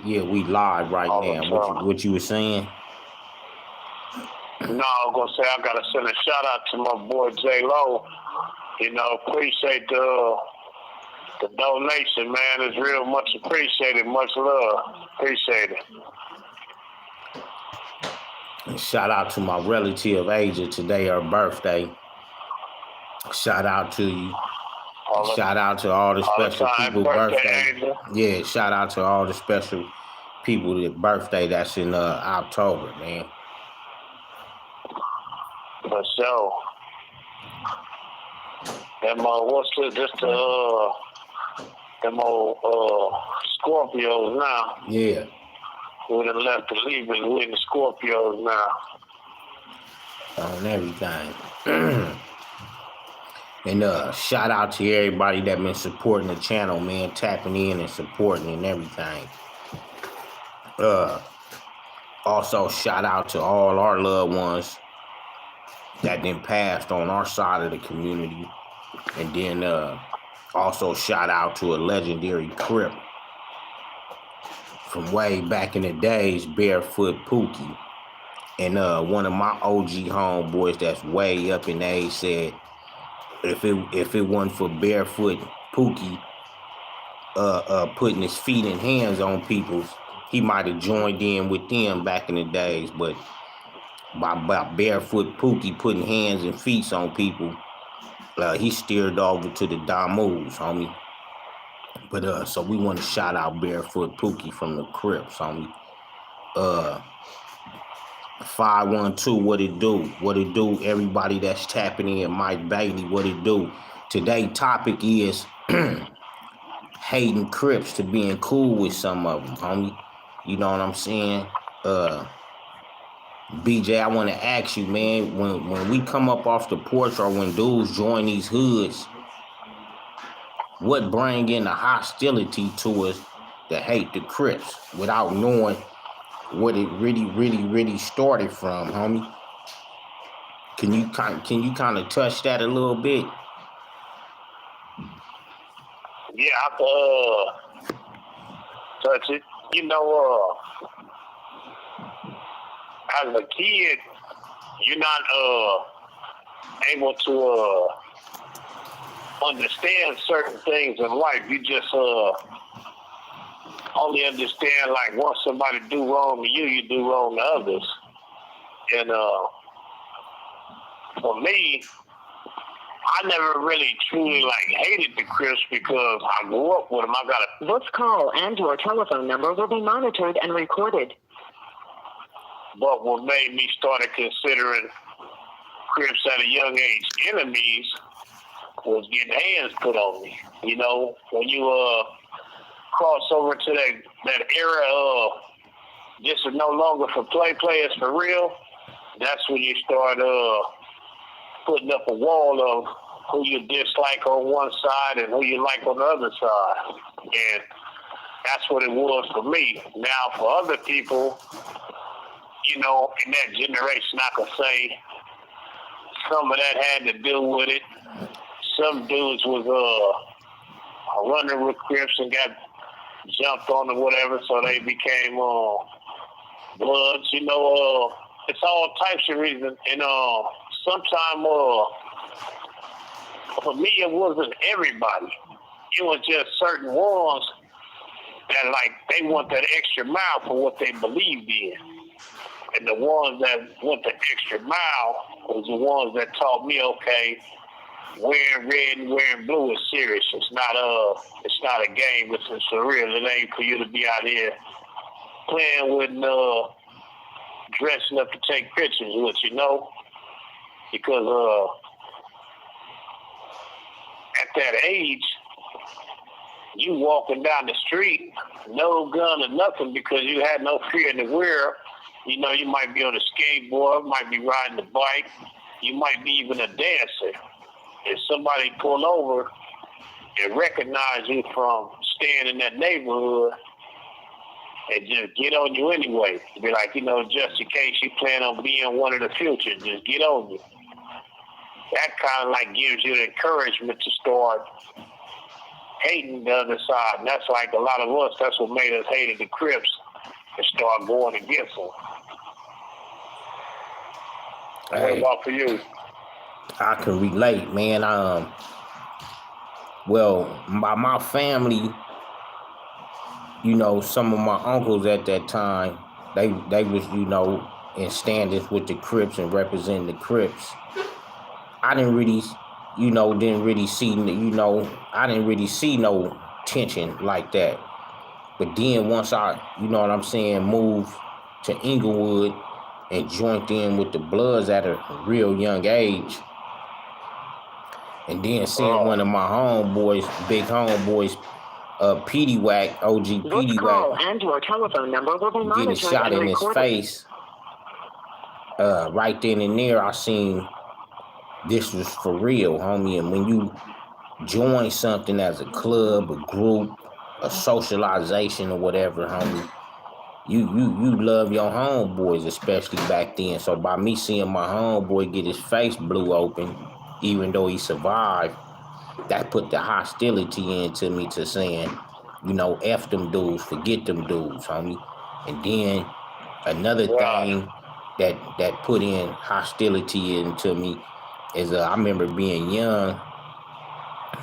Yeah, we live right all the now. time. What you were saying? No, I was gonna say I gotta send a shout out to my boy J Lo. Appreciate the donation, man. It's real much appreciated. Much love. Appreciate it. And shout out to my relative Asia today, her birthday. Shout out to you. Shout out to all the All the special time. people Birthday, birthday. Angel. Yeah, shout out to all the special people that birthday that's in October, man. For sure. Them what's them old Scorpios now. Yeah. We done left the Libras, we in the Scorpios now. On everything. And shout out to everybody that been supporting the channel, man, tapping in and supporting and everything. Also shout out to all our loved ones that then passed on our side of the community. And then also shout out to a legendary Crip from way back in the days, Barefoot Pookie. And one of my OG homeboys that's way up in age said, if it wasn't for Barefoot Pookie putting his feet and hands on people, he might have joined in with them back in the days. But by Barefoot Pookie putting hands and feet on people, he steered over to the Damus, homie. But so we want to shout out Barefoot Pookie from the Crips, homie. 512, what it do? What it do? Everybody that's tapping in, Mike Bailey, what it do? Today topic is hating Crips to being cool with some of them, homie. You know what I'm saying? BJ, I want to ask you, man, when we come up off the porch or when dudes join these hoods, what bring in the hostility to us to hate the Crips without knowing what it really started from, homie? Can you kind of touch that a little bit? Yeah, I can touch it. As a kid, you're not able to understand certain things in life. You just only understand like once somebody do wrong to you, you do wrong to others. And for me, I never really truly hated the Crips because I grew up with them. This call and your telephone number will be monitored and recorded. But what made me start considering Crips at a young age enemies was getting hands put on me. When you cross over to that era of this is no longer for play, it's for real, that's when you start putting up a wall of who you dislike on one side and who you like on the other side. And that's what it was for me. Now, for other people, in that generation, I could say some of that had to do with it. Some dudes was running with Crips and got jumped on or whatever, so they became bloods. It's all types of reasons. And sometimes, for me, it wasn't everybody. It was just certain ones that they want that extra mile for what they believed in. And the ones that went the extra mile was the ones that taught me, okay, wearing red and wearing blue is serious. It's not a game. It's for real. It ain't for you to be out here playing with dressing up to take pictures with, because at that age, you walking down the street, no gun or nothing, because you had no fear in the world. You might be on a skateboard, might be riding a bike, you might be even a dancer. If somebody pull over and recognize you from staying in that neighborhood and just get on you anyway, be like, just in case you plan on being one of the future, just get on you. That kind of gives you the encouragement to start hating the other side. And that's like a lot of us, that's what made us hate the Crips and start going against them. What Hey, about for you? I can relate, man. Well, my family, you know, some of my uncles at that time, they was, you know, in standings with the Crips and representing the Crips. I didn't really, didn't really see, I didn't really see no tension like that. But then once I, you know what I'm saying, moved to Inglewood and joined in with the Bloods at a real young age, and then seeing one of my big homeboys, Petey Wack, OG This Petey call Wack, and your telephone number will be getting monitored shot and in his recorded. face, right then and there, I seen this was for real, homie. And when you join something as a club, a group, a socialization or whatever, homie, you love your homeboys, especially back then. So by me seeing my homeboy get his face blew open, even though he survived, that put the hostility into me to saying, you know, F them dudes, forget them dudes, homie. And then another thing that put in hostility into me is I remember being young,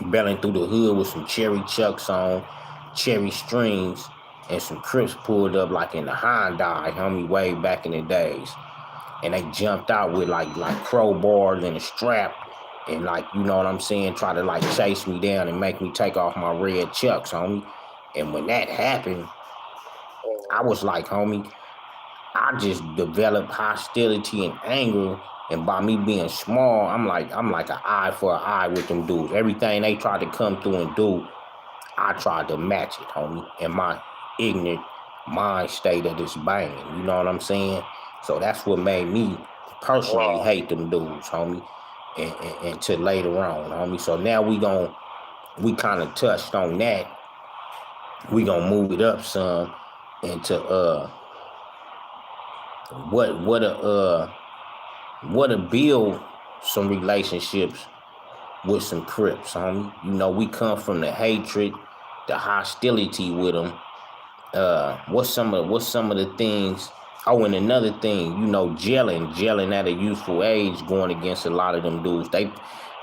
belling through the hood with some cherry chucks on, cherry strings, and some Crips pulled up like in the Hyundai, homie, way back in the days. And they jumped out with like crowbars and a strap and like, you know what I'm saying, try to like chase me down and make me take off my red chucks, homie. And when that happened, I was like, homie, I just developed hostility and anger. And by me being small, I'm like an eye for an eye with them dudes. Everything they tried to come through and do, I tried to match it, homie. In my ignorant mind state of this banging, you know what I'm saying? So that's what made me personally hate them dudes, homie. And until later on, homie. So now we kind of touched on that. We gonna move it up some into what to build some relationships with some Crips, homie. You know, we come from the hatred, the hostility with them. What's some of the things? Oh, and another thing, you know, gelling at a youthful age, going against a lot of them dudes.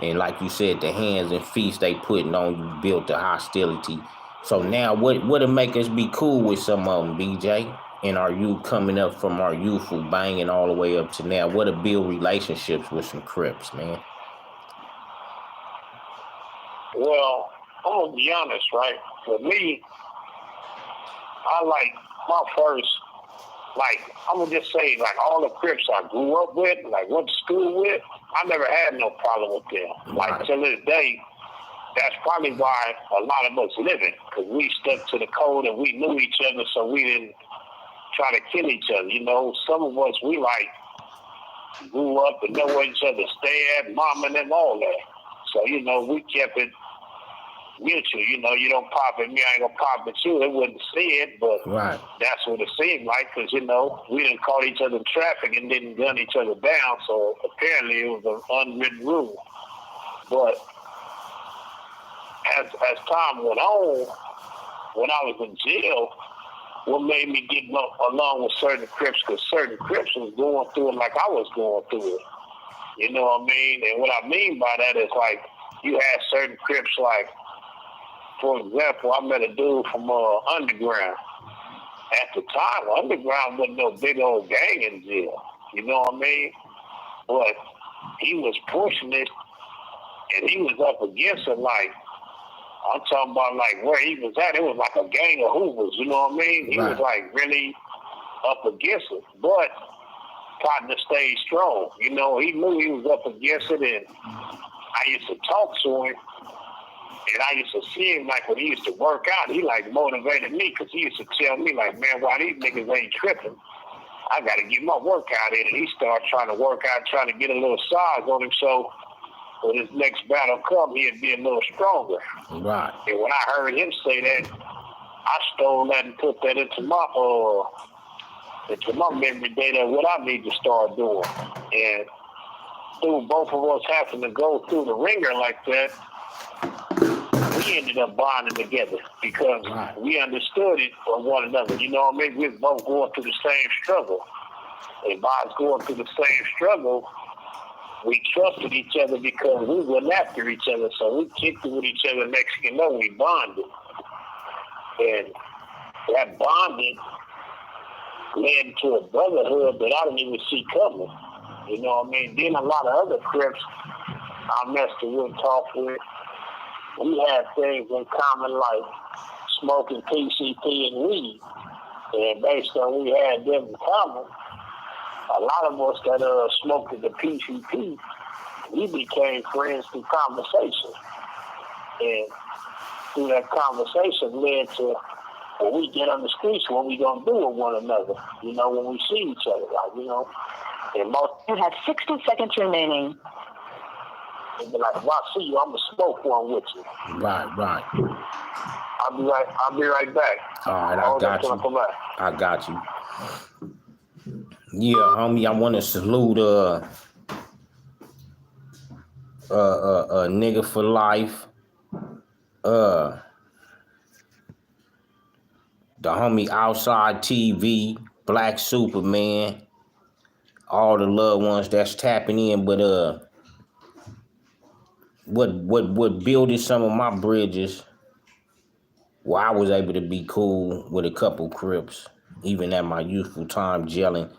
And like you said, the hands and feet they putting on you built the hostility. So now, what'll make us be cool with some of them, BJ? And are you coming up from our youthful banging all the way up to now? What'll build relationships with some Crips, man? Well, I'm gonna be honest, right? For me, I like my first, like, I'm gonna just say, like, all the Crips I grew up with, like, went to school with, I never had no problem with them. Like, till this day, that's probably why a lot of us living, because we stuck to the code and we knew each other, so we didn't try to kill each other. You know, some of us, we, like, grew up and know where each other stay at, mom and them, all that. So, you know, we kept it mutual. You know, you don't pop at me, I ain't gonna pop at you. It wouldn't see it, but that's what it seemed like, because, you know, we didn't caught each other in traffic and didn't gun each other down, so apparently it was an unwritten rule. But as time went on, when I was in jail, what made me get along with certain Crips, because certain Crips was going through it like I was going through it. You know what I mean? And what I mean by that is, like, you had certain Crips, like, for example, I met a dude from Underground. At the time, Underground wasn't no big old gang in jail. You know what I mean? But he was pushing it, and he was up against it, like, I'm talking about, like, where he was at, it was like a gang of hoovers, you know what I mean? He was, like, really up against it. But partner stayed strong. You know, he knew he was up against it, and I used to talk to him, and I used to see him, like, when he used to work out, he, like, motivated me, because he used to tell me, like, man, why these niggas ain't tripping? I got to get my workout in. And he started trying to work out, trying to get a little size on him, so when his next battle come, he'd be a little stronger. Right. And when I heard him say that, I stole that and put that into my memory data of what I need to start doing. And through both of us having to go through the ringer like that, we we ended up bonding together because we understood it from one another. You know what I mean? We were both going through the same struggle. And by us going through the same struggle, we trusted each other because we went after each other. So we kicked it with each other. Next thing you know, we bonded. And that bonding led to a brotherhood that I didn't even see coming. You know what I mean? Then a lot of other Crips I messed with, talked with, we had things in common like smoking PCP and weed. And based on we had them in common, a lot of us that smoked the PCP, we became friends through conversation. And through that conversation led to when we get on the streets, what we gonna do with one another, you know, when we see each other, like, you know. And most You have 60 seconds remaining. they be like, if I see you, I'm gonna smoke one with you. Right. I'll be right back. All right, I got you. I got you. Yeah, homie, I want to salute nigga for life. The homie Outside TV, Black Superman, all the loved ones that's tapping in, but what builded some of my bridges, well, I was able to be cool with a couple Crips, even at my youthful time gelling.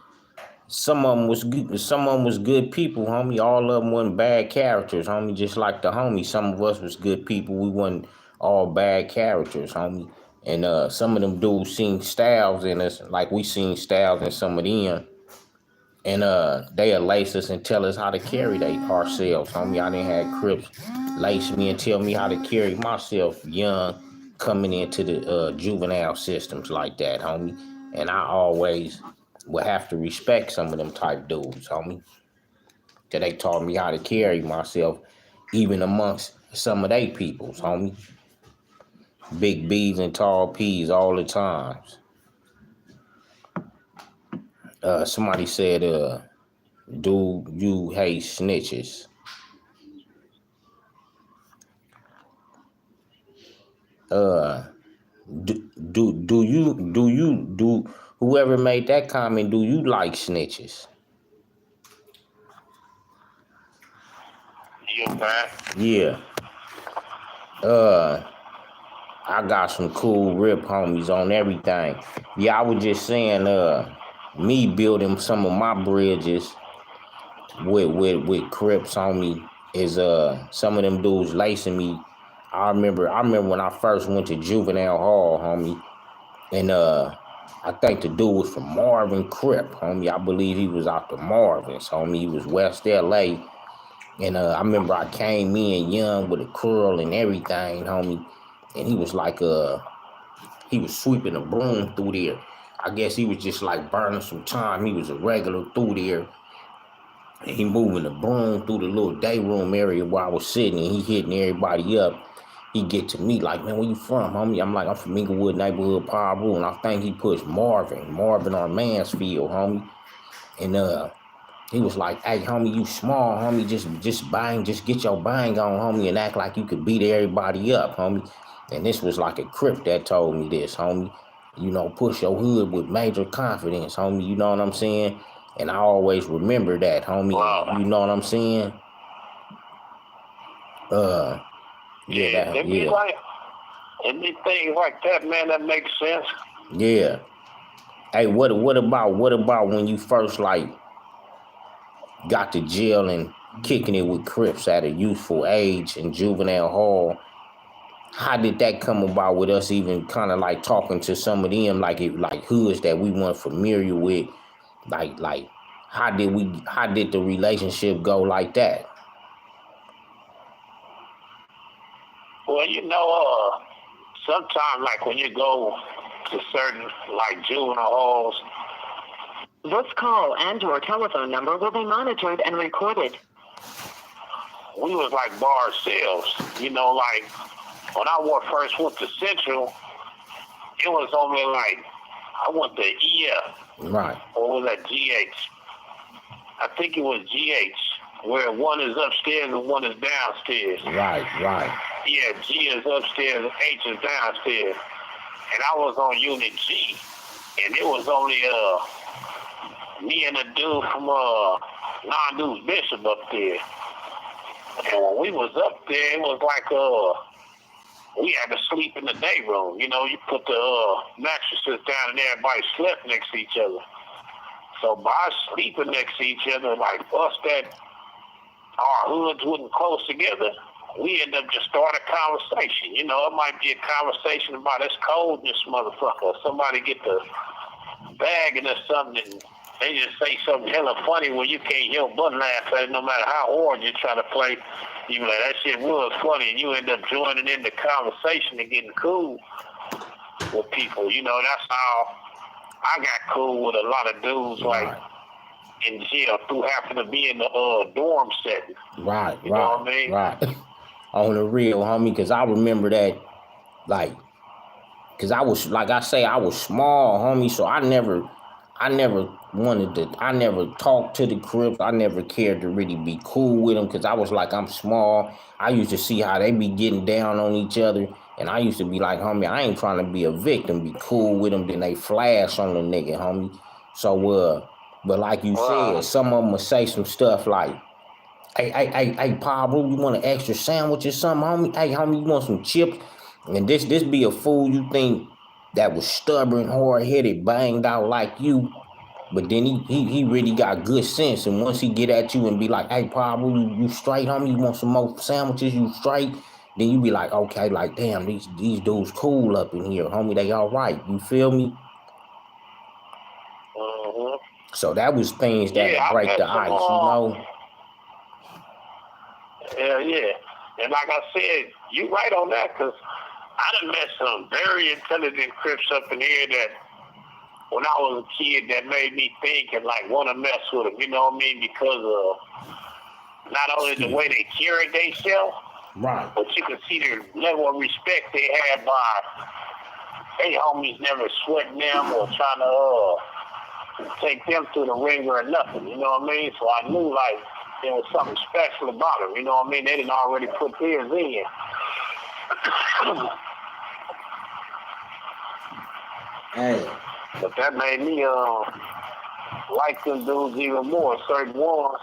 Some of them was good. Some of them was good people, homie. All of them wasn't bad characters, homie. Just like the homie, some of us was good people. We wasn't all bad characters, homie. And some of them dudes seen styles in us, like we seen styles in some of them. And they'll lace us and tell us how to carry ourselves, homie. I didn't have Crips lace me and tell me how to carry myself young, coming into the juvenile systems like that, homie. And I always would have to respect some of them type dudes, homie. That they taught me how to carry myself, even amongst some of they peoples, homie. Big B's and tall P's all the times. Somebody said, do you hate snitches? Do whoever made that comment, do you like snitches? You man? Yeah. I got some cool rip homies on everything. Yeah, I was just saying, me building some of my bridges with Crips, homie, is some of them dudes lacing me. I remember when I first went to juvenile hall, homie, and I think the dude was from Marvin Crip, homie. I believe he was out to Marvin's, homie. He was West LA. And I remember I came in young with a curl and everything, homie. And he was like, he was sweeping a broom through there. I guess he was just like burning some time. He was a regular through there. And he moving the broom through the little day room area where I was sitting, and he hitting everybody up. He get to me like, man, where you from, homie? I'm like, I'm from Inglewood neighborhood, Paru, and I think he pushed Marvin or Mansfield, homie. And he was like, hey, homie, you small, homie, just bang, just get your bang on, homie, and act like you could beat everybody up, homie. And this was like a Crip that told me this, homie. You know, push your hood with major confidence, homie, you know what I'm saying? And I always remember that, homie. Wow. You know what I'm saying? Yeah. Like, anything like that, man, that makes sense. Yeah. Hey, what about when you first like got to jail and kicking it with Crips at a youthful age in juvenile hall? How did that come about with us even kind of like talking to some of them like hoods that we weren't familiar with? Like how did the relationship go like that? Well, you know, sometimes like when you go to certain like juvenile halls, This call and your telephone number will be monitored and recorded. we was like bar sales. You know, like when I first went to Central, it was only like I went to EF. Right. Or was that GH? I think it was GH, where one is upstairs and one is downstairs. Right. Yeah, G is upstairs, H is downstairs. And I was on Unit G. And it was only me and a dude from Non-News Bishop up there. And when we was up there, it was like we had to sleep in the day room. You know, you put the mattresses down and everybody slept next to each other. So by sleeping next to each other, like us that our hoods wasn't close together, we end up just starting a conversation. You know, it might be a conversation about it's cold in this motherfucker. Somebody get the bag or something and they just say something hella funny where you can't help but laugh at it no matter how hard you try to play. You be like, that shit was funny, and you end up joining in the conversation and getting cool with people. You know, that's how I got cool with a lot of dudes like in jail who happen to be in the dorm setting. Right, you know what I mean? Right. On the real, homie, because I remember that, like, because I was, like I say, I was small, homie, so I never talked to the Crips. I never cared to really be cool with them because I was like, I'm small. I used to see how they be getting down on each other, and I used to be like, homie, I ain't trying to be a victim, be cool with them, then they flash on the nigga, homie. So, but like you said, some of them would say some stuff like, hey, Pablo, you want an extra sandwich or something, homie? Hey, homie, you want some chips? And this be a fool you think that was stubborn, hard-headed, banged out like you, but then he really got good sense. And once he get at you and be like, hey, Pablo, you straight, homie? You want some more sandwiches? You straight? Then you be like, okay, like, damn, these dudes cool up in here, homie. They all right. You feel me? Mm-hmm. So that was things that break the ice, you know? Yeah. And like I said, you right on that, because I done met some very intelligent Crips up in here that when I was a kid that made me think and like want to mess with them, you know what I mean? Because of not only the way they carry themselves, right, but you can see the level of respect they had by they homies never sweating them or trying to take them through the ringer or nothing, you know what I mean? So I knew like there was something special about them, you know what I mean? They didn't already put theirs in. Hey. But that made me like them dudes even more, certain ones.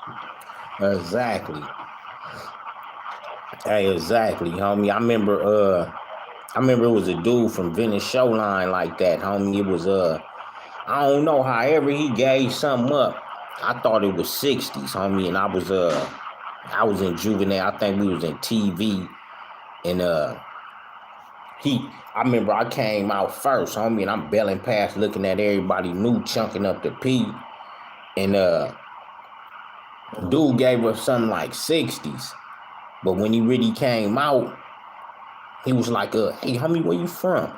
Exactly. Hey, exactly, homie. I remember it was a dude from Venice Showline like that, homie. It was I don't know, however he gave something up. I thought it was 60s, homie, and I was in juvenile. I think we was in TV, and I remember I came out first, homie, and I'm belling past looking at everybody new chunking up the P, and dude gave us something like 60s. But when he really came out, he was like, hey, homie, where you from?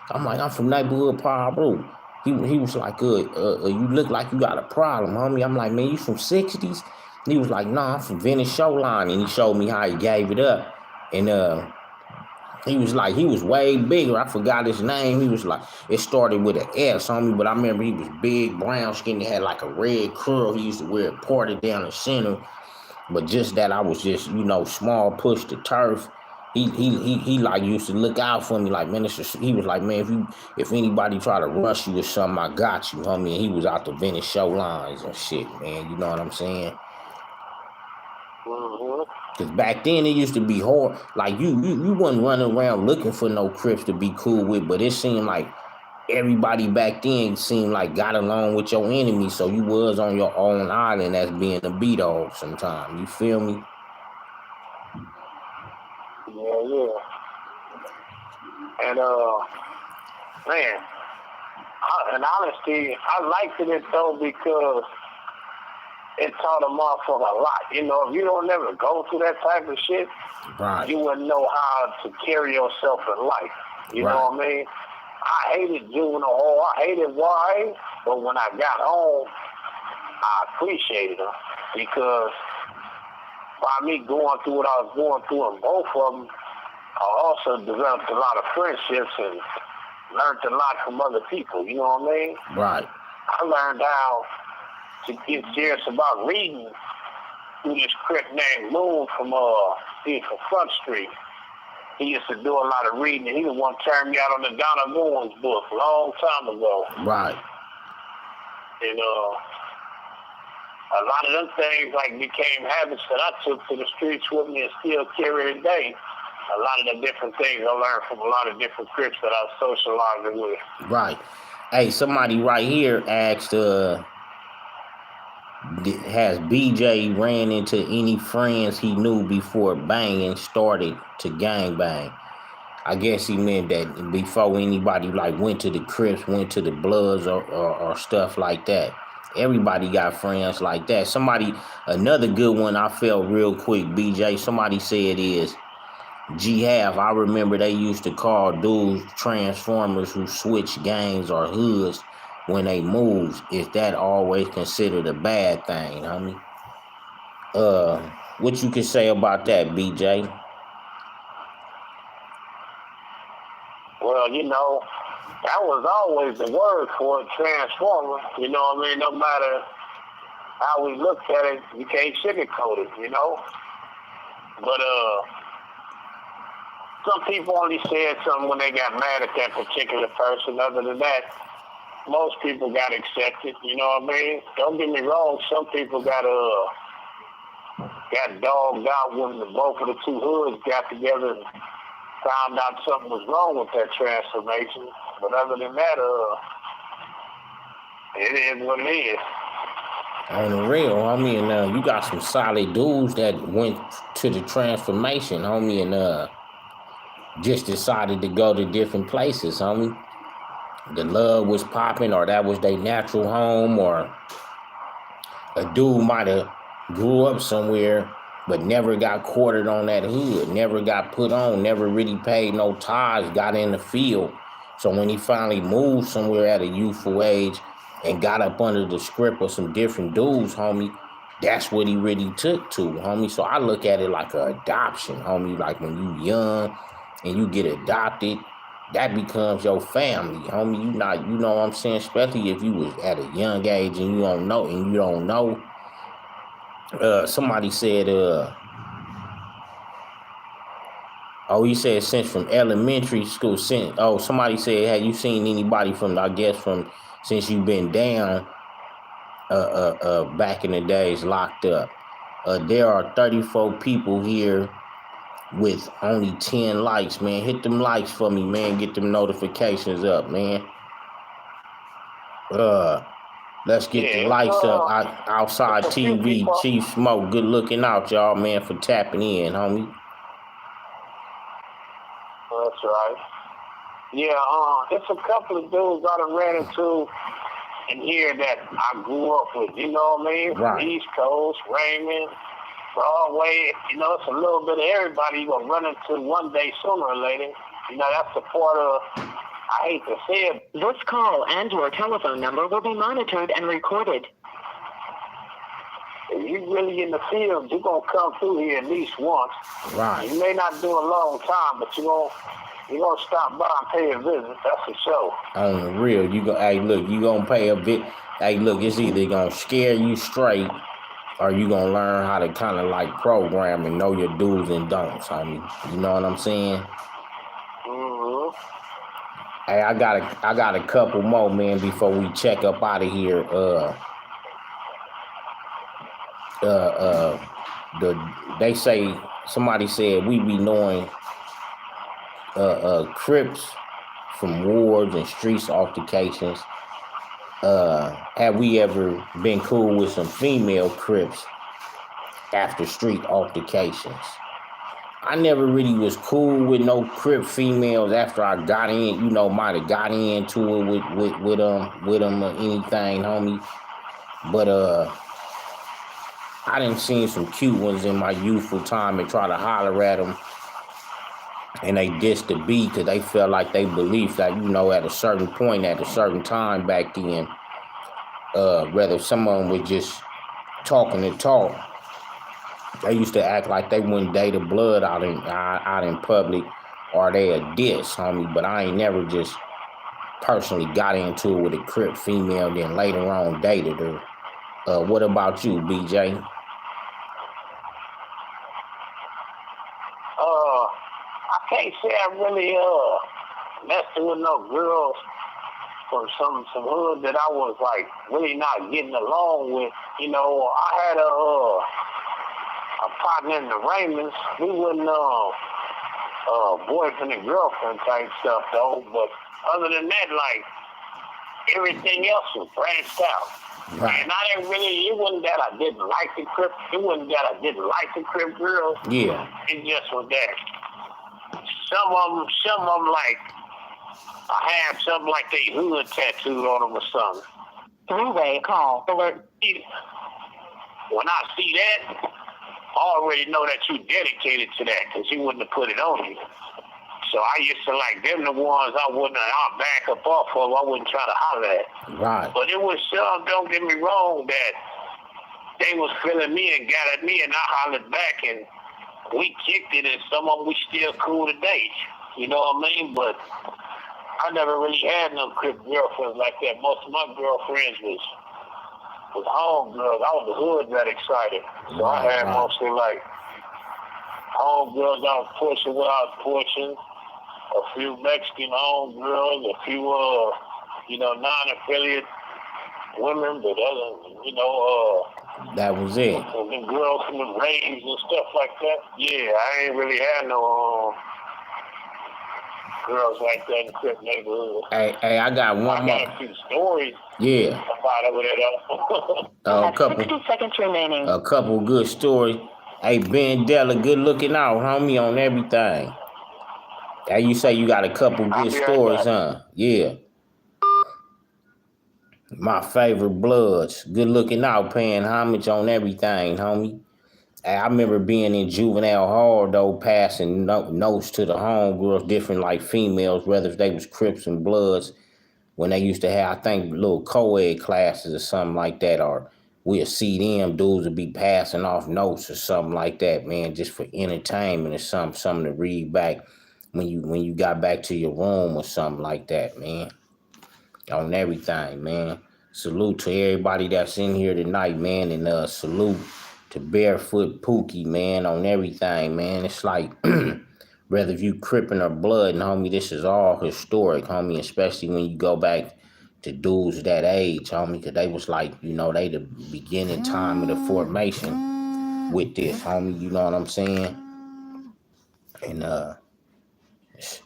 I'm like, I'm from neighborhood Pablo. He was like, you look like you got a problem, homie. I'm like, man, you from 60s? He was like, nah, I'm from Venice Showline. And he showed me how he gave it up. And he was like, he was way bigger. I forgot his name. He was like, it started with an S, homie, but I remember he was big, brown skin. He had like a red curl. He used to wear it parted down the center. But just that I was just, small push to turf. He like used to look out for me like, man, he was like, man, if anybody try to rush you or something, I got you, homie. And he was out the Venice show lines and shit, man. You know what I'm saying? Cause back then it used to be hard. Like you wasn't running around looking for no Crips to be cool with, but it seemed like everybody back then seemed like got along with your enemy, so you was on your own island as being a B-dog sometimes. You feel me? Yeah. And man, in honesty, I liked it though because it taught a motherfucker a lot. You know, if you don't never go through that type of shit, right, you wouldn't know how to carry yourself in life. You know what I mean? I hated juvenile hall. I hated YA, but when I got home, I appreciated them because by me going through what I was going through in both of them, I also developed a lot of friendships and learned a lot from other people. You know what I mean? Right. I learned how to get serious about reading through this Crip named Moon from Front Street. he used to do a lot of reading. He the one turned me out on the Donna Goins book a long time ago. Right. And a lot of them things like became habits that I took to the streets with me and still carry today. A lot of the different things I learned from a lot of different Crips that I was socializing with. Right. Hey, somebody right here asked, has BJ ran into any friends he knew before banging started to gang bang? I guess he meant that before anybody like went to the Crips, went to the Bloods or stuff like that. Everybody got friends like that. Another good one I felt real quick, BJ, somebody said is G-Half. I remember they used to call dudes transformers who switch gangs or hoods when they moved. Is that always considered a bad thing, homie? What you can say about that, BJ? Well, that was always the word for it, transformer. You know what I mean? No matter how we looked at it, you can't sugarcoat it, But some people only said something when they got mad at that particular person. Other than that, most people got accepted, you know what I mean? Don't get me wrong, some people got dogged out when both of the two hoods got together and found out something was wrong with that transformation. But other than that, it is what it is. On the real, homie, and you got some solid dudes that went to the transformation, homie, and just decided to go to different places, homie. The love was popping, or that was their natural home, or a dude might have grew up somewhere but never got quartered on that hood, never got put on, never really paid no tithes, got in the field. So when he finally moved somewhere at a youthful age and got up under the script of some different dudes, homie, that's what he really took to, homie. So I look at it like an adoption, homie. Like when you young and you get adopted, that becomes your family, homie. You know what I'm saying? Especially if you was at a young age and you don't know. Somebody said, he said since from elementary school, somebody said, have you seen anybody since you've been down, back in the days locked up? There are 34 people here with only 10 likes, man. Hit them likes for me, man. Get them notifications up, man. Let's get the lights up outside TV. Chief Smoke, good looking out, y'all, man, for tapping in, homie. That's right. Yeah, it's a couple of dudes I done ran into in here that I grew up with, you know what I mean? Right. East Coast, Raymond, Broadway, it's a little bit of everybody you're going to run into one day sooner or later. That's the part of, I hate to say it. This call and your telephone number will be monitored and recorded. If you really in the field, you're going to come through here at least once. Right. You may not do a long time, but you're going to stop by and pay a visit. That's for sure. On the real, you going to pay a bit. Hey, look, it's either going to scare you straight or you going to learn how to kind of like program and know your do's and don'ts, homie. You know what I'm saying? Mm-hmm. Hey, I got a couple more, man, before we check up out of here. Somebody said we be knowing Crips from wards and streets altercations. Have we ever been cool with some female Crips after street altercations? I never really was cool with no Crip females after I got in, might have got into it with them or anything, homie. But I done seen some cute ones in my youthful time and try to holler at them, and they diss the beat because they felt like they believed that, at a certain point, at a certain time back then, whether someone was just talking to talk, they used to act like they wouldn't date a blood out in public, or they a diss, homie. But I ain't never just personally got into it with a Crip female, then later on dated her. What about you, BJ? I can't can't say I really messed with no girls from some hood that I was like really not getting along with. You know, I had a partner in the Raymonds. We wasn't boyfriend and girlfriend type stuff though. But other than that, like everything else was branched out. Right. And I didn't really. It wasn't that I didn't like the Crip. It wasn't that I didn't like the Crip girls. Yeah. It just was that some of them like. I have something like they hood tattooed on them or something. Three-way call alert. When I see that, I already know that you dedicated to that because you wouldn't have put it on you. So I used to like them the ones I'll back up off of. I wouldn't try to holler at. Right. But it was some, don't get me wrong, that they was feeling me and got at me and I hollered back and we kicked it and some of them we still cool today. You know what I mean? But I never really had no Crip girlfriends like that. Most of my girlfriends was homegirls. I was the hood that excited. So I had mostly like homegirls I was pushing where I was pushing, a few Mexican homegirls, a few non-affiliate women, but that was it. The girls from the raves and stuff like that. Yeah, I ain't really had no girls like that in the Crip neighborhood. Hey, I got one more. I got a few stories. Yeah. About over there You have 60 seconds remaining. A couple good stories. Hey, Ben Della, good looking out, homie, on everything. Hey, you say you got a couple good stories, huh? Yeah. My favorite bloods. Good looking out, paying homage on everything, homie. I remember being in juvenile hall, though, passing notes to the homegirls, different, like, females, whether they was Crips and Bloods, when they used to have, I think, little co-ed classes or something like that, or we'll see them dudes would be passing off notes or something like that, man, just for entertainment or something to read back when you got back to your room or something like that, man, on everything, man. Salute to everybody that's in here tonight, man, and salute to Barefoot Pookie, man, on everything, man. It's like, whether if you Crippin' or Blood, and homie, this is all historic, homie, especially when you go back to dudes that age, homie, because they was like, they the beginning time of the formation with this, homie, you know what I'm saying? And it's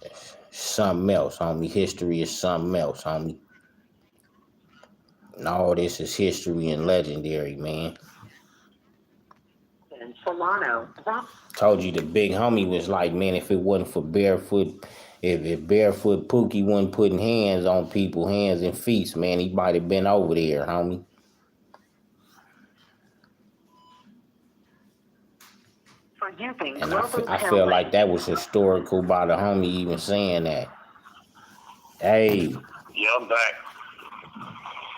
something else, homie. History is something else, homie. And all this is history and legendary, man. In Solano. Told you the big homie was like, man, if it wasn't for Barefoot, if Barefoot Pookie wasn't putting hands on people, hands and feet, man, he might have been over there, homie. And I feel like that was historical by the homie even saying that. Hey. Yeah, I'm back.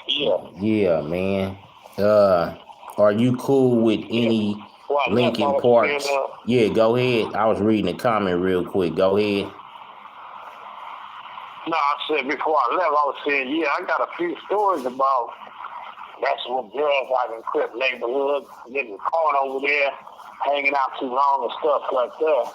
Yeah, man. Are you cool with any Lincoln Parks? Yeah, go ahead. I was reading a comment real quick. Go ahead. No, I said before I left, I was saying, yeah, I got a few stories about that's what girls like in Crip neighborhood, getting caught over there, hanging out too long and stuff like that.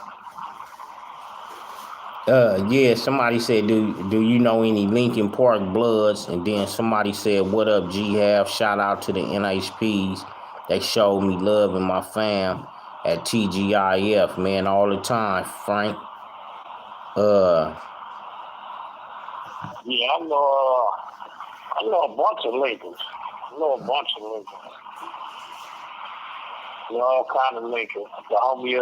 Yeah, somebody said, do you know any Lincoln Park Bloods? And then somebody said, what up, G-Half? Shout out to the NHPs. They showed me love and my fam at TGIF, man, all the time, Frank. Yeah, I know a bunch of Lincolns. All kind of Lincolns. The homie,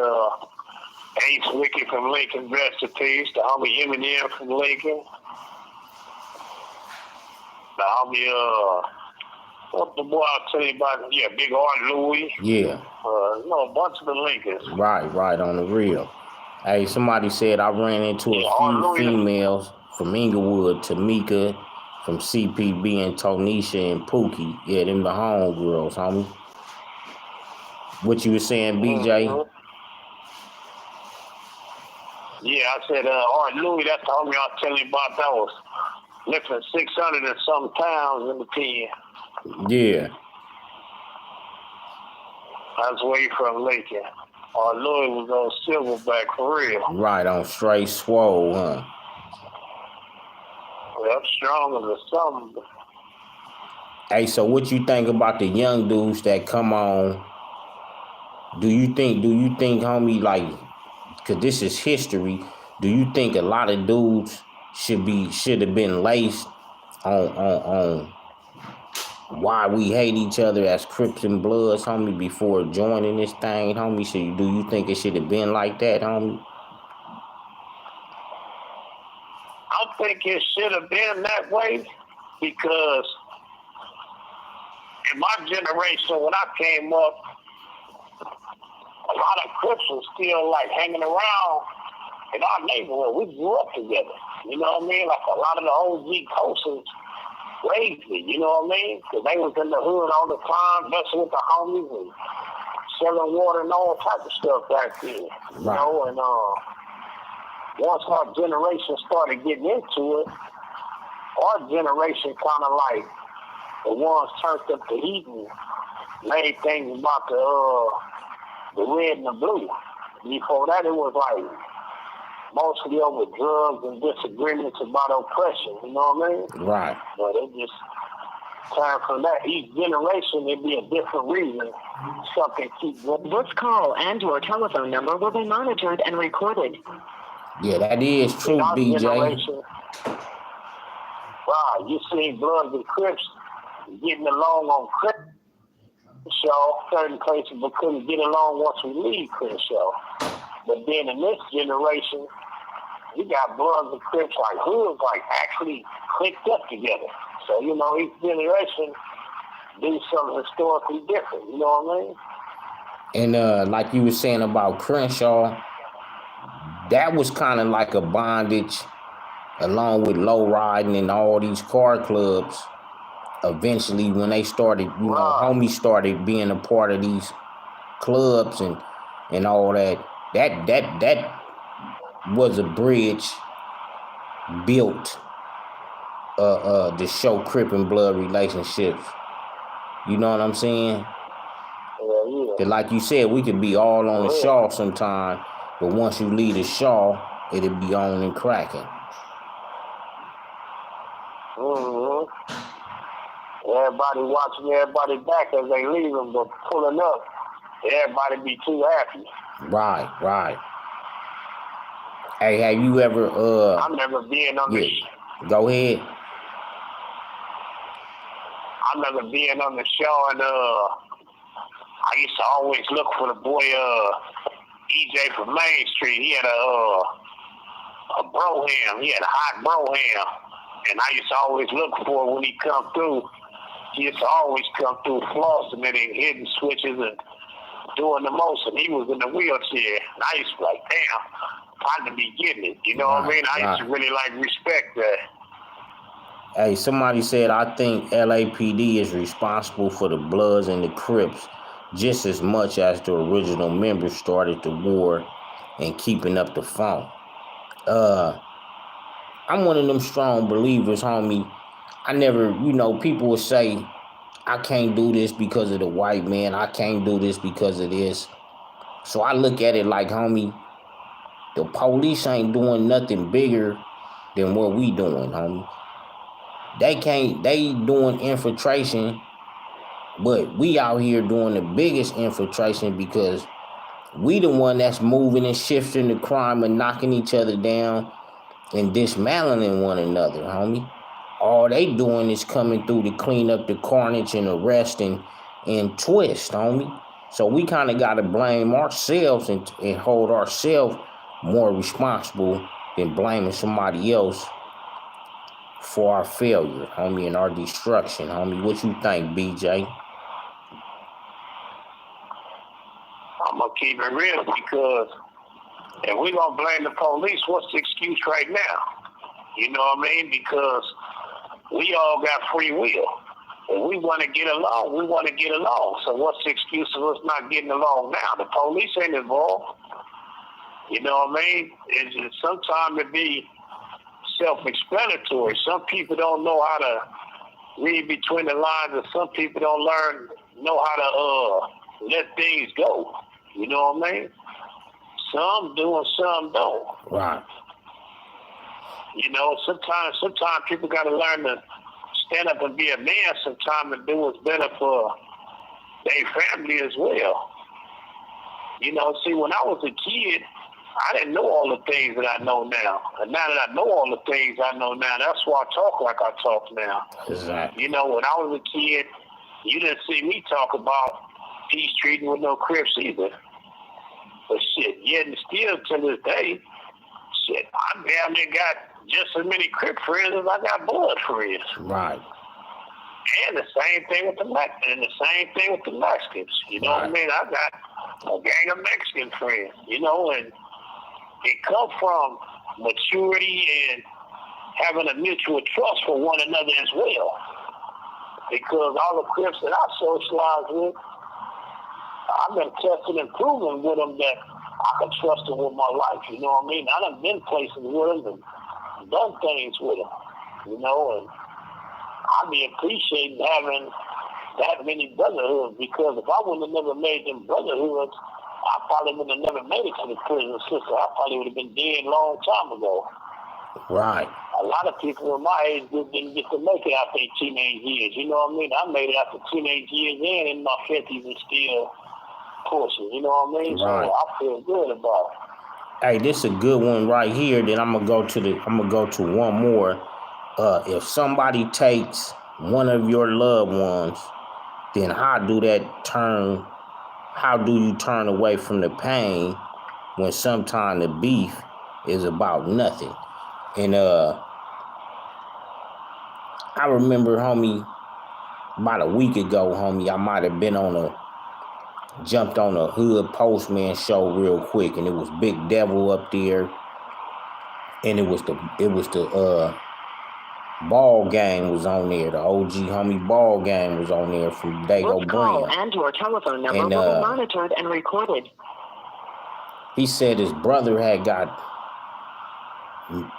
Ace Wicked from Lincoln, rest in peace. The homie Eminem from Lincoln. The homie, what the boy I'll tell you about? Yeah, Big Art Louis. Yeah. A bunch of the Lincolns. Right, on the real. Hey, somebody said I ran into a few females from Inglewood, Tamika, from CPB, and Tonisha and Pookie. Yeah, them the homegirls, homie. What you were saying, BJ? Mm-hmm. Yeah, I said, Art Louis, that's the homie I was telling you about. That was lifting 600 and some pounds in the pen. Yeah. That's where you from, Lincoln. Oh, Louis was on silverback for real. Right, on straight swole, huh? Well, strong as a something. Hey, so what you think about the young dudes that come on? Do you think, homie, like, cause this is history, do you think a lot of dudes should have been laced on why we hate each other as Crips and Bloods, homie, before joining this thing, homie? Do you think it should have been like that, homie? I think it should have been that way because in my generation, when I came up, a lot of Crips were still like hanging around in our neighborhood. We grew up together. You know what I mean? Like a lot of the OG coaches raised me. You know what I mean? Because they was in the hood all the time, messing with the homies and selling water and all type of stuff back then. You know, and once our generation started getting into it, our generation kind of like the ones turned up the heat and made things about the red and the blue. Before that, it was like mostly over drugs and disagreements about oppression. You know what I mean? Right. But it just time from that. Each generation, it'd be a different reason something keeps going. This call and your telephone number will be monitored and recorded. Yeah, that is true, DJ. Wow, you see Bloods and Crips getting along on Crenshaw, certain places, but couldn't get along once we leave Crenshaw. But then in this generation, you got Bloods and Crips like hoods like actually clicked up together. So, you know, each generation do something historically different, you know what I mean? And like you were saying about Crenshaw, that was kind of like a bondage along with low riding and all these car clubs. Eventually, when they started, homies started being a part of these clubs and all that, that was a bridge built to show Crip and Blood relationships. You know what I'm saying? Yeah. That, like you said, we could be all on the Shaw sometime, but once you leave the Shaw, it'll be on and cracking. Everybody watching everybody back as they leave them, but pulling up, everybody be too happy. Right. Hey, have you ever I remember being on the Go ahead. I remember being on the show and I used to always look for the boy EJ from Main Street. He had a broham. He had a hot broham. And I used to always look for it when he come through. He used to always come through flossing and hitting switches and doing the most. And he was in the wheelchair. And I used to be like, damn, time to be getting it. You know what I mean? I used to really like respect that. Hey, somebody said, I think LAPD is responsible for the Bloods and the Crips just as much as the original members started the war and keeping up the funk. I'm one of them strong believers, homie. I never, people would say, I can't do this because of the white man. I can't do this because of this. So I look at it like, homie, the police ain't doing nothing bigger than what we doing, homie. They doing infiltration, but we out here doing the biggest infiltration because we the one that's moving and shifting the crime and knocking each other down and dismantling one another, homie. All they doing is coming through to clean up the carnage and arrest and twist, homie. So we kind of got to blame ourselves and hold ourselves more responsible than blaming somebody else for our failure, homie, and our destruction, homie. What you think, BJ? I'm going to keep it real because if we're going to blame the police, what's the excuse right now? You know what I mean? Because we all got free will. If we want to get along, we want to get along. So what's the excuse of us not getting along now? The police ain't involved. You know what I mean? Sometimes it be self-explanatory. Some people don't know how to read between the lines, and some people don't know how to let things go. You know what I mean? Some do and some don't. Right. You know, sometimes people got to learn to stand up and be a man sometimes and do what's better for their family as well. You know, see, when I was a kid, I didn't know all the things that I know now. And now that I know all the things I know now, that's why I talk like I talk now. Exactly. You know, when I was a kid, you didn't see me talk about peace treating with no Crips either. But shit, yet and still to this day, shit, I damn near got just as many Crip friends as I got blood friends. Right. And the same thing with the Mexicans. You know what I mean? I got a gang of Mexican friends, you know, and it comes from maturity and having a mutual trust for one another as well. Because all the Crips that I socialize with, I've been testing and proving with them that I can trust them with my life, you know what I mean? I done been places with them and done things with them, you know, and I be appreciating having that many brotherhoods, because if I wouldn't have never made them brotherhoods, I probably would have never made it to the prison system. I probably would have been dead a long time ago. Right. A lot of people in my age group didn't get to make it out their teenage years. You know what I mean? I made it after teenage years and in my 50s and still pushing. You know what I mean? Right. So I feel good about it. Hey, this is a good one right here. Then I'm gonna go to one more. If somebody takes one of your loved ones, then how do you turn away from the pain when sometimes the beef is about nothing? And I remember, homie, about a week ago, homie, I might have been jumped on a Hood Postman show real quick, and it was Big Devil up there, and it was the Ball Gang was on there. The OG homie Ball Gang was on there from Dago This call Brand. and your telephone number And, will be monitored and recorded. He said his brother had got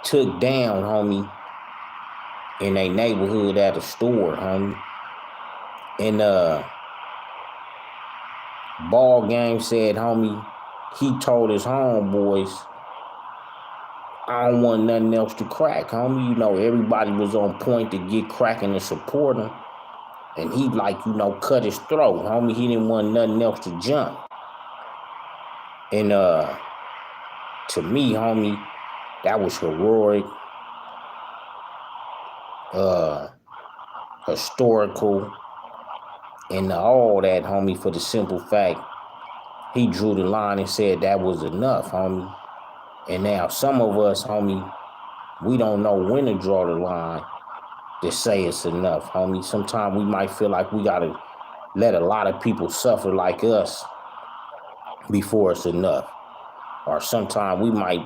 took down, homie, in a neighborhood at a store, homie. And Ball Gang said, homie, he told his homeboys, I don't want nothing else to crack, homie. You know, everybody was on point to get cracking and support him. And he, cut his throat, homie. He didn't want nothing else to jump. And to me, homie, that was heroic, historical, and all that, homie, for the simple fact he drew the line and said that was enough, homie. And now some of us, homie, we don't know when to draw the line to say it's enough, homie. Sometimes we might feel like we gotta let a lot of people suffer like us before it's enough. Or sometimes we might,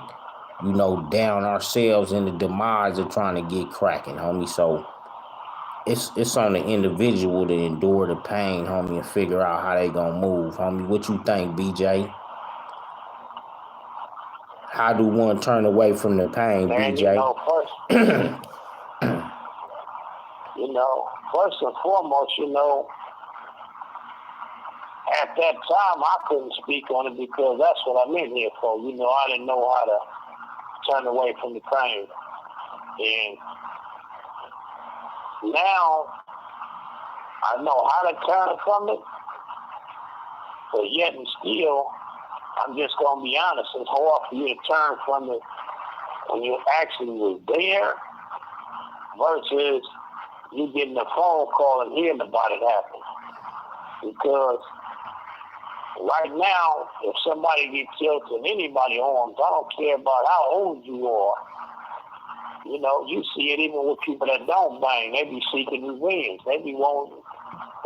down ourselves in the demise of trying to get cracking, homie. So it's on the individual to endure the pain, homie, and figure out how they gonna move, homie. What you think, BJ? How do one turn away from the pain, Man, BJ? First and foremost, at that time I couldn't speak on it because that's what I'm in here for. I didn't know how to turn away from the pain. And now I know how to turn from it, but yet and still, I'm just going to be honest, it's hard for you to turn from it when you actually was there versus you getting a phone call and hearing about it happen. Because right now, if somebody gets killed and anybody harms, I don't care about how old you are. You see it even with people that don't bang. They be seeking revenge. They want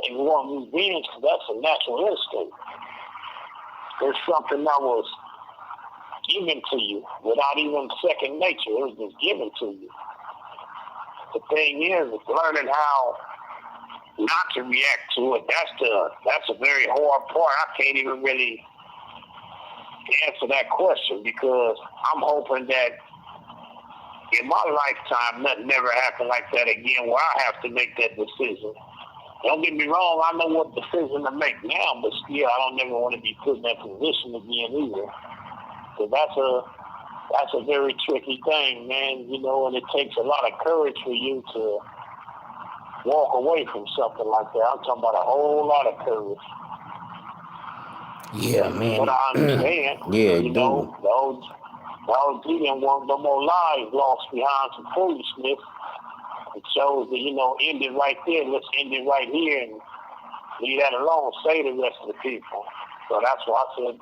revenge because that's a natural instinct. It's something that was given to you without even second nature. It was just given to you. The thing is learning how not to react to it. That's a very hard part. I can't even really answer that question because I'm hoping that in my lifetime nothing never happened like that again where I have to make that decision. Don't get me wrong, I know what decision to make now, but still, I don't never want to be put in that position again either. Because that's a very tricky thing, man, you know, and it takes a lot of courage for you to walk away from something like that. I'm talking about a whole lot of courage. Yeah, man. But I understand, Yeah, you know, the OG didn't want no more lives lost behind some foolishness. It shows that, you know, end it right there. Let's end it right here and leave that alone. Say the rest of the people. So that's why I said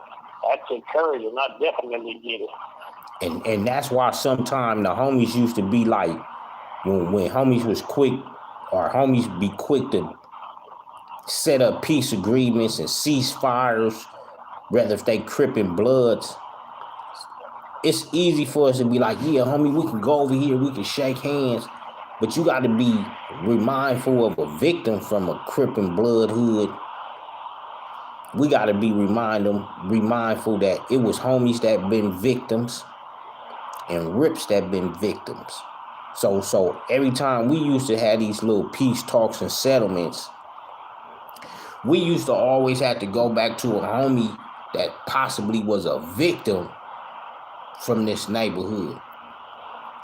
that took courage, and I definitely get it. And that's why sometimes the homies used to be like, when homies was quick, or homies be quick to set up peace agreements and ceasefires, rather if they crippin' bloods. It's easy for us to be like, yeah, homie, we can go over here, we can shake hands. But you got to be mindful of a victim from a crippin' blood hood. We got to be mindful that it was homies that been victims and rips that been victims. So every time we used to have these little peace talks and settlements, we used to always have to go back to a homie that possibly was a victim from this neighborhood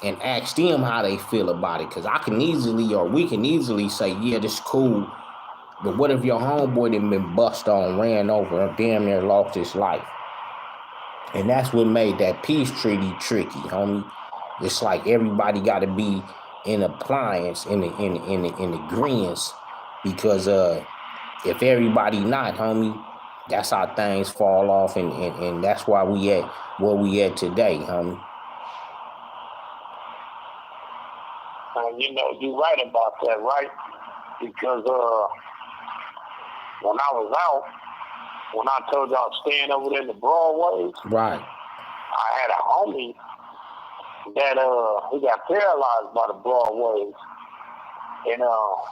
and ask them how they feel about it. Because we can easily say, yeah, this is cool. But what if your homeboy done been bust on, ran over, and damn near lost his life? And that's what made that peace treaty tricky, homie. It's like everybody got to be in appliance, in agreeance, because if everybody not, homie, that's how things fall off, and that's why we at where we at today, homie. You know, you're right about that, right? Because when I was out, when I told you I was staying over there in the Broadway, right, I had a homie that he got paralyzed by the Broadway. And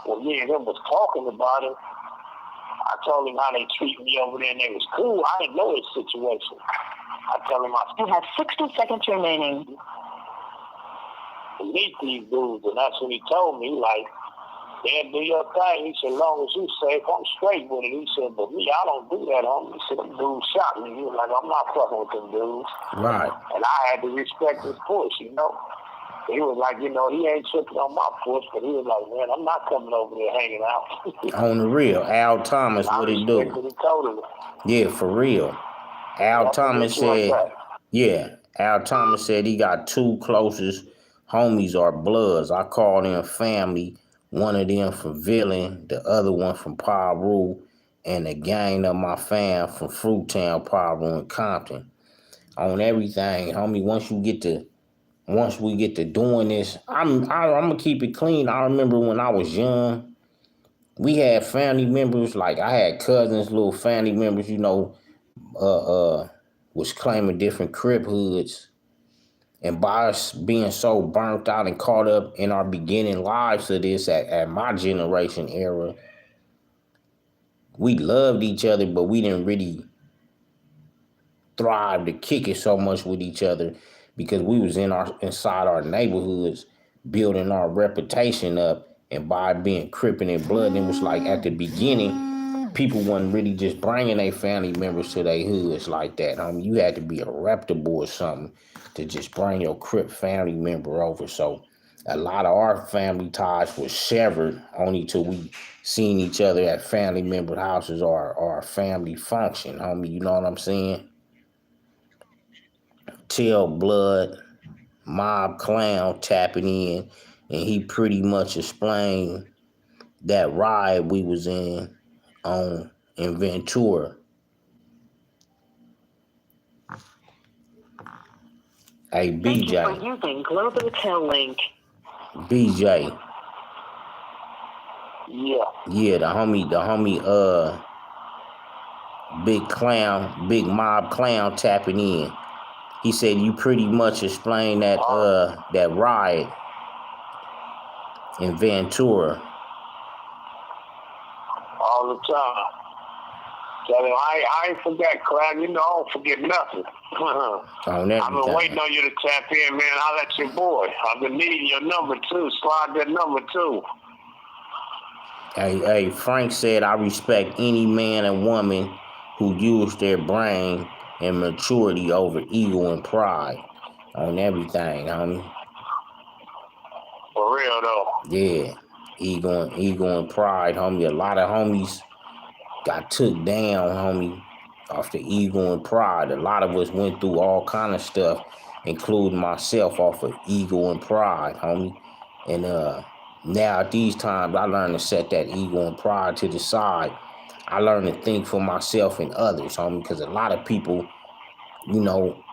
when me and him was talking about it, I told him how they treat me over there, and they was cool. I didn't know his situation. I tell him You have 60 seconds remaining. To meet these dudes, and that's what he told me. Like, they'll do your thing. He said, as long as you safe, I'm straight with it. He said, but me, I don't do that, homie. He said, them dudes shot me. He was like, I'm not fucking with them dudes. right. And I had to respect his push, you know. He was like, you know, he ain't tripping on my push, but he was like, man, I'm not coming over there hanging out. On the real, Al Thomas, what he do? What he told him. Yeah, for real. Al Thomas said, Al Thomas said he got two closest homies are bloods. I call them family. One of them from Villain, the other one from Paru, and the gang of my fam from Fruittown, Paru, and Compton. On everything, homie. Once we get to doing this, I'm gonna keep it clean. I remember when I was young, we had family members, like I had cousins, little family members, you know, was claiming different crib hoods. And by us being so burnt out and caught up in our beginning lives of this at my generation era, we loved each other, but we didn't really thrive to kick it so much with each other because we was inside our neighborhoods building our reputation up. And by being crippin' and blood, it was like at the beginning, people wasn't really just bringing their family members to their hoods like that. You had to be a reputable or something to just bring your Crip family member over. So a lot of our family ties were severed only till we seen each other at family member houses or a family function, homie. You know what I'm saying? Till Blood, Mob Clown tapping in, and he pretty much explained that ride we was in Ventura. Hey, BJ. Thank you for using Global Tel Link. BJ. Yeah, the homie, Big Mob Clown tapping in. He said you pretty much explained that that ride in Ventura. all the time. Tell him, I ain't forget, Clown. You know, I don't forget nothing. I've been waiting on you to tap in, man. I'll let your boy. I've been needing your number, too. Slide that number, too. Hey, Frank said, I respect any man and woman who use their brain and maturity over ego and pride on everything, homie. For real though. Yeah, ego and pride, homie. A lot of homies got took down, homie, off the ego and pride. A lot of us went through all kind of stuff, including myself, off of ego and pride, homie. And now at these times, I learned to set that ego and pride to the side. I learned to think for myself and others, homie, because a lot of people,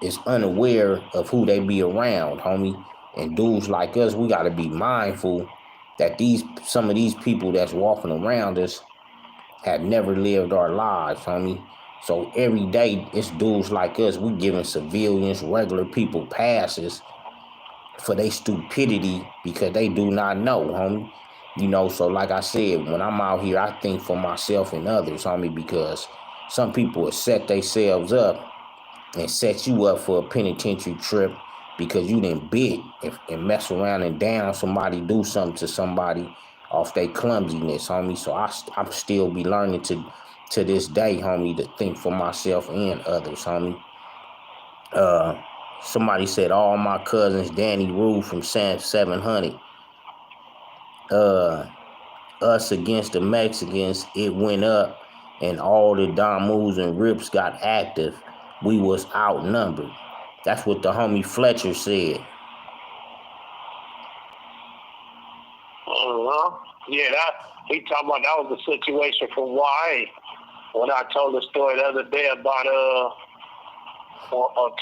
is unaware of who they be around, homie. And dudes like us, we got to be mindful that some of these people that's walking around us have never lived our lives, homie. So every day, it's dudes like us. We giving civilians, regular people passes for their stupidity because they do not know, homie. So like I said, when I'm out here, I think for myself and others, homie, because some people will set themselves up and set you up for a penitentiary trip because you didn't bid and mess around and down somebody, do something to somebody off their clumsiness, homie. So I'm still be learning to this day, homie, to think for myself and others, homie. Somebody said all my cousins, Danny Rue from San 700. Us against the Mexicans, it went up, and all the Damus and Rips got active. We was outnumbered. That's what the homie Fletcher said. Yeah, he talking about that was the situation from YA. When I told the story the other day about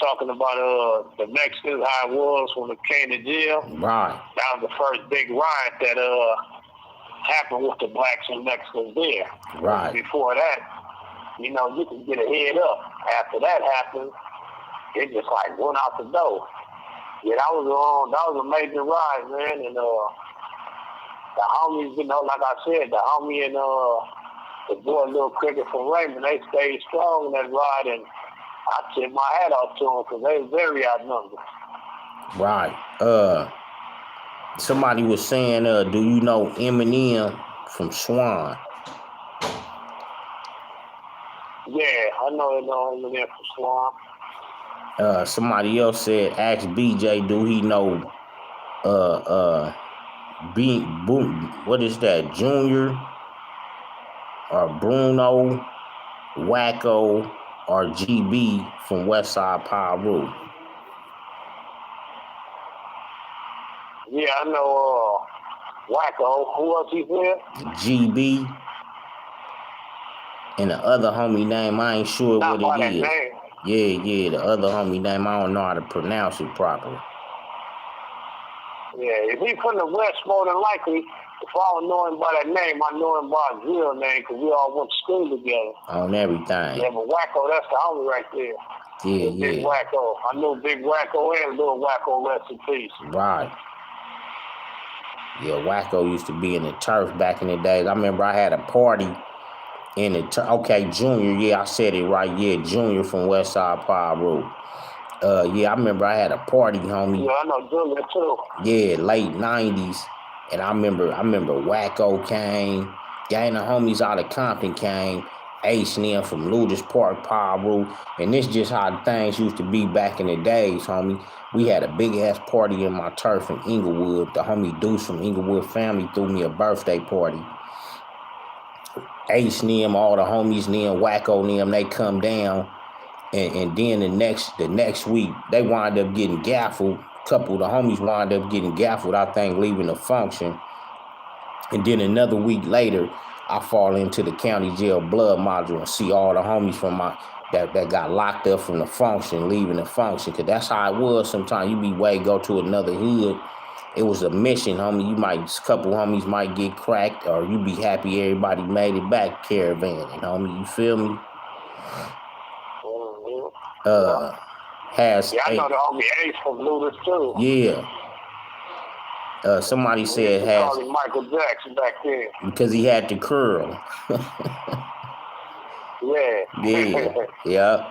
talking about the Mexicans, how it was when it came to jail. Right. That was the first big riot that happened with the blacks and Mexicans there. Right. Before that, you could get a head up. After that happened, it just like went out the door. Yeah, that was a major rise, man. And the homies, like I said, the homie and the boy Little Cricket from Raymond, they stayed strong in that ride, and I tip my hat off to them because they were very outnumbered. Right. Somebody was saying, do you know Eminem from Swan? Yeah, I know Eminem from Swan. Somebody else said, ask BJ, do he know what is that, Junior or Bruno, Wacko, or GB from Westside Pyru? Yeah, I know Wacko. Who else he said? GB. And the other homie name, I ain't sure Not what it is. Name. Yeah, the other homie name, I don't know how to pronounce it properly. Yeah, if he from the West, more than likely, if I don't know him by that name, I know him by his real name because we all went to school together. On everything. Yeah, but Wacko, that's the homie right there. Yeah. Big Wacko. I knew Big Wacko and Little Wacko, rest in peace. Right. Yeah, Wacko used to be in the turf back in the days. I remember I had a party in the turf. Okay, Junior. Yeah, I said it right. Yeah, Junior from Westside Pyru. Yeah, I remember I had a party, homie. Yeah, I know Junior too. Yeah, late 90s. And I remember Wacko came. Gang of homies out of Compton came. Ace and them from Ludus Park, Pyru. And this just how things used to be back in the days, homie. We had a big-ass party in my turf in Inglewood. The homie Deuce from Inglewood family threw me a birthday party. Ace and them, all the homies and them, Wacko and them, they come down. And then the next week, they wind up getting gaffled. A couple of the homies wind up getting gaffled, I think, leaving the function. And then another week later, I fall into the county jail blood module and see all the homies from that got locked up from the function, leaving the function. Because that's how it was sometimes. You go to another hood. It was a mission, homie. A couple homies might get cracked, or you be happy everybody made it back caravanning, homie. You feel me? I know the homie Ace from Ludus too. Yeah. Somebody said called him Michael Jackson back then because he had the curl. Yeah.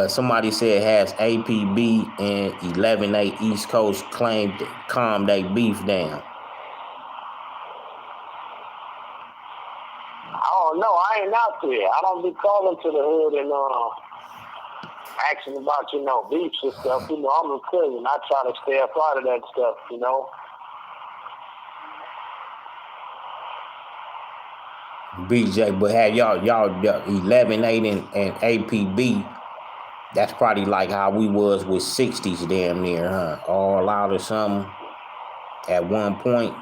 Somebody said has APB and 11A East Coast claimed to calm their beef down. don't know. I ain't out there. I don't be calling to the hood and asking about, beefs and stuff. I'm a cousin. I try to stay up out of that stuff, BJ, but had y'all 11-8 and APB, that's probably like how we was with 60s damn near, huh? All out or something at one point.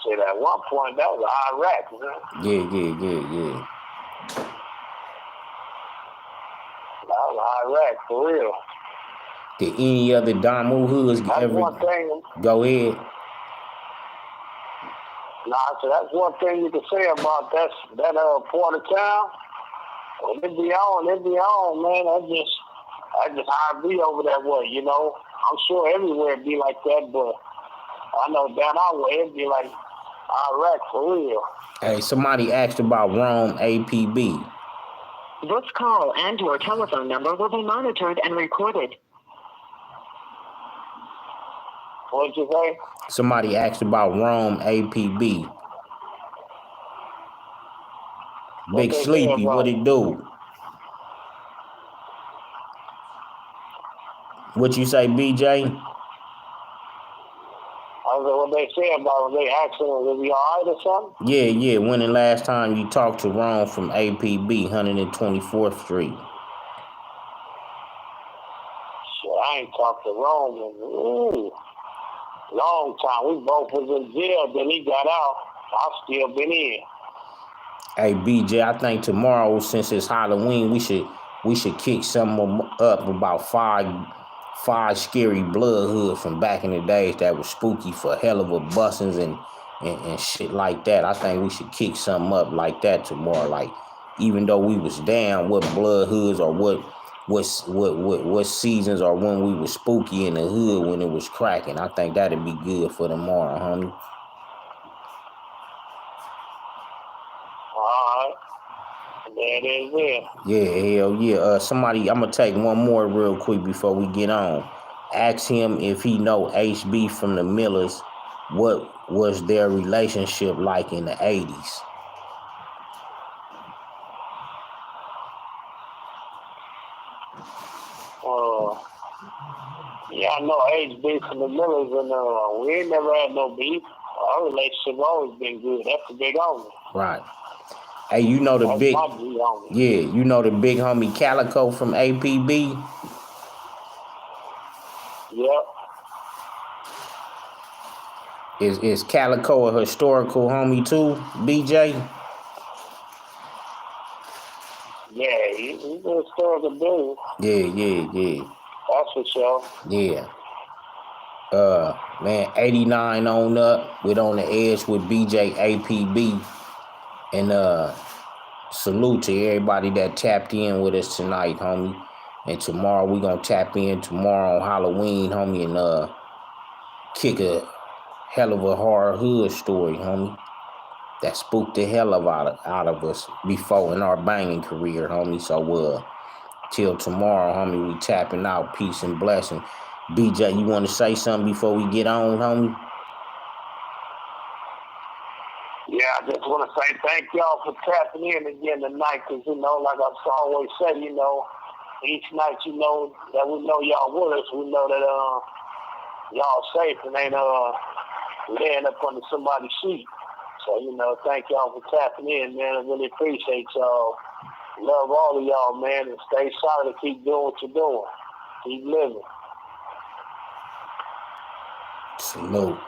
Shit, at one point, that was Iraq, man. Yeah. That was Iraq, for real. Did any other Damu hoods That's ever one thing. go ahead? So that's one thing you can say about that part of town. Well, it be on, man. That's just how it be over that way, I'm sure everywhere it be like that, but I know down our way it be like Iraq for real. Hey, somebody asked about Rome APB. This call and your telephone number will be monitored and recorded. What'd you say? Somebody asked about Rome APB. Big Sleepy, what it do? What you say, BJ? What they say about they asking will we all right or something? Yeah. When the last time you talked to Rome from APB, 124th Street? Shit, I ain't talked to Rome in long time. We both was in jail, then he got out. I've still been in. Hey BJ, I think tomorrow, since it's Halloween, we should kick some up about five scary blood hoods from back in the days that was spooky for hell of a bussings and shit like that. I think we should kick something up like that tomorrow. Like, even though we was down, what blood hoods or what seasons or when we was spooky in the hood when it was cracking. I think that'd be good for tomorrow, homie. Alright. There it is there. Yeah, hell yeah. Somebody, I'm gonna take one more real quick before we get on. Ask him if he know HB from the Millers. What was their relationship like in the 80s? Yeah, I know HB from the Millers, and we ain't never had no beef. Our relationship always been good. That's the big homie. Right. Hey, you know the That's big, my big homie. yeah, you know the big homie Calico from APB? Yep. Is Calico a historical homie too, BJ? Yeah, he's a historical dude. Yeah. That's for sure. Yeah. Man, 89 on up with On the Edge with BJ APB. And salute to everybody that tapped in with us tonight, homie. And tomorrow we gonna tap in tomorrow on Halloween, homie, and kick a hell of a horror hood story, homie. That spooked the hell out of us before in our banging career, homie. So till tomorrow, homie, we tapping out. Peace and blessing. BJ, you want to say something before we get on, homie? Yeah, I just want to say thank y'all for tapping in again tonight, because, like I've always said, each night, that we know y'all with us, we know that y'all safe and ain't laying up under somebody's sheet. So, thank y'all for tapping in, man. I really appreciate y'all. Love all of y'all, man, and stay solid and keep doing what you're doing. Keep living. Salute.